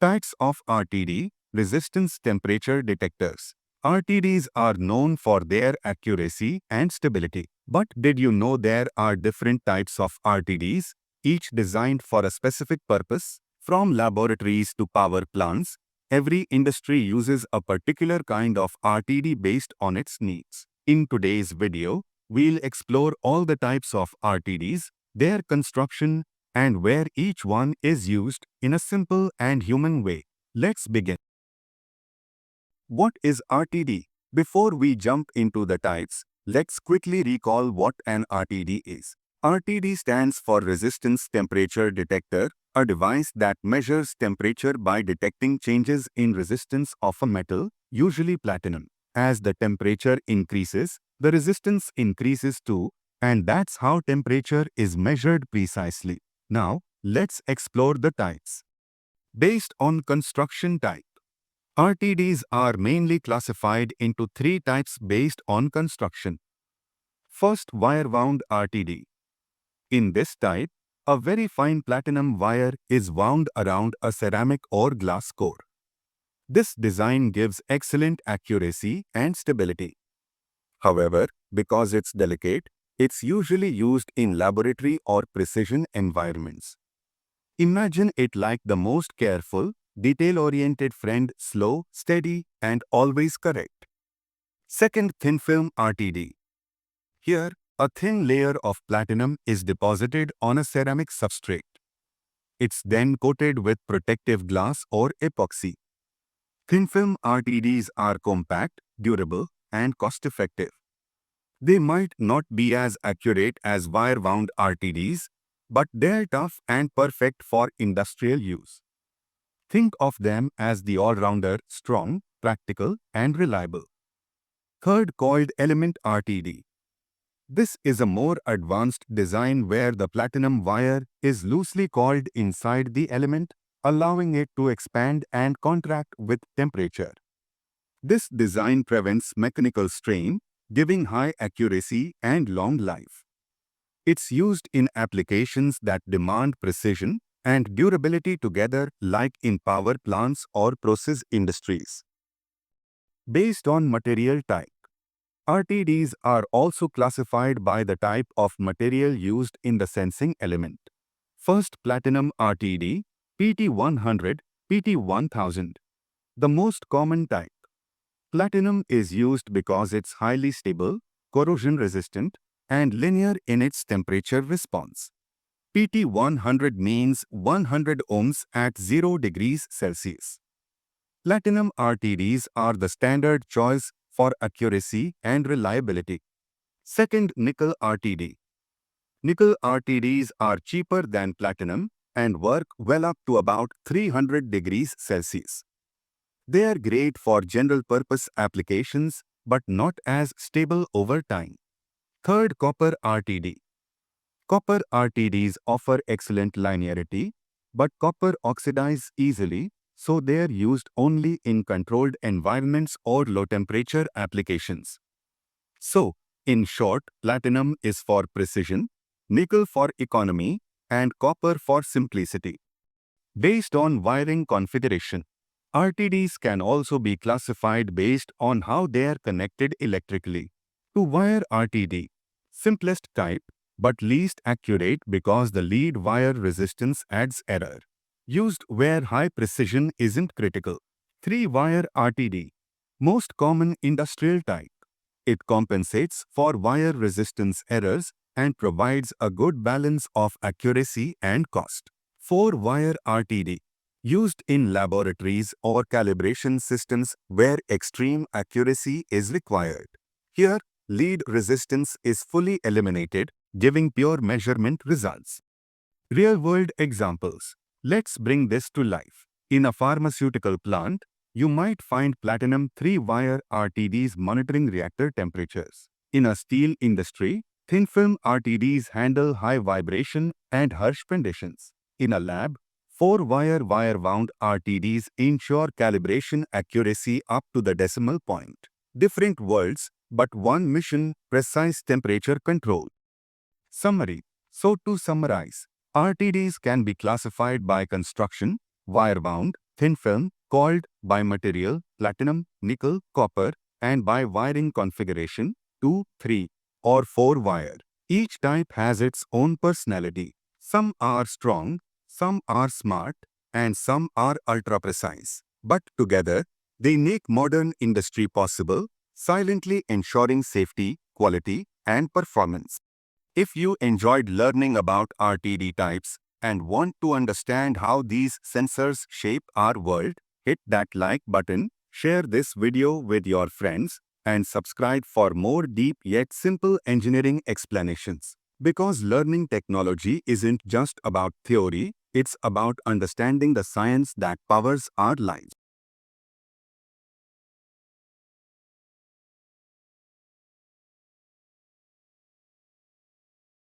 Types of RTD, resistance temperature detectors. RTDs are known for their accuracy and stability. But did you know there are different types of RTDs, each designed for a specific purpose? From laboratories to power plants, every industry uses a particular kind of RTD based on its needs. In today's video, we'll explore all the types of RTDs, their construction, and where each one is used in a simple and human way. Let's begin. What is RTD? Before we jump into the types, let's quickly recall what an RTD is. RTD stands for Resistance Temperature Detector, a device that measures temperature by detecting changes in resistance of a metal, usually platinum. As the temperature increases, the resistance increases too, and that's how temperature is measured precisely. Now, let's explore the types. Based on construction type, RTDs are mainly classified into three types based on construction. First, wire-wound RTD. In this type, a very fine platinum wire is wound around a ceramic or glass core. This design gives excellent accuracy and stability. However, because it's delicate, it's usually used in laboratory or precision environments. Imagine it like the most careful, detail-oriented friend, slow, steady, and always correct. Second, thin film RTD. Here, a thin layer of platinum is deposited on a ceramic substrate. It's then coated with protective glass or epoxy. Thin film RTDs are compact, durable, and cost-effective. They might not be as accurate as wire-wound RTDs, but they're tough and perfect for industrial use. Think of them as the all-rounder, strong, practical, and reliable. Third, coiled element RTD. This is a more advanced design where the platinum wire is loosely coiled inside the element, allowing it to expand and contract with temperature. This design prevents mechanical strain, giving high accuracy and long life. It's used in applications that demand precision and durability together, like in power plants or process industries. Based on material type, RTDs are also classified by the type of material used in the sensing element. First, platinum RTD, PT100, PT1000. The most common type. Platinum is used because it's highly stable, corrosion-resistant, and linear in its temperature response. PT100 means 100 ohms at 0 degrees Celsius. Platinum RTDs are the standard choice for accuracy and reliability. Second, nickel RTD. Nickel RTDs are cheaper than platinum and work well up to about 300 degrees Celsius. They are great for general-purpose applications but not as stable over time. Third, copper RTD. Copper RTDs offer excellent linearity, but copper oxidizes easily, so they are used only in controlled environments or low-temperature applications. So, in short, platinum is for precision, nickel for economy, and copper for simplicity. Based on wiring configuration, RTDs can also be classified based on how they are connected electrically. Two-wire RTD, simplest type, but least accurate because the lead wire resistance adds error. Used where high precision isn't critical. Three-wire RTD, most common industrial type. It compensates for wire resistance errors and provides a good balance of accuracy and cost. Four-wire RTD, used in laboratories or calibration systems where extreme accuracy is required. Here, lead resistance is fully eliminated, giving pure measurement results. Real-world examples. Let's bring this to life. In a pharmaceutical plant, you might find platinum 3-wire RTDs monitoring reactor temperatures. In a steel industry, thin film RTDs handle high vibration and harsh conditions. In a lab, 4-wire wire-wound RTDs ensure calibration accuracy up to the decimal point. Different worlds, but one mission: precise temperature control. Summary. So to summarize, RTDs can be classified by construction: wire-wound, thin film, coiled, by material, platinum, nickel, copper, and by wiring configuration, 2, 3, or 4 wire. Each type has its own personality. Some are strong, some are smart, and some are ultra-precise. But together, they make modern industry possible, silently ensuring safety, quality, and performance. If you enjoyed learning about RTD types and want to understand how these sensors shape our world, hit that like button, share this video with your friends, and subscribe for more deep yet simple engineering explanations. Because learning technology isn't just about theory, it's about understanding the science that powers our lives.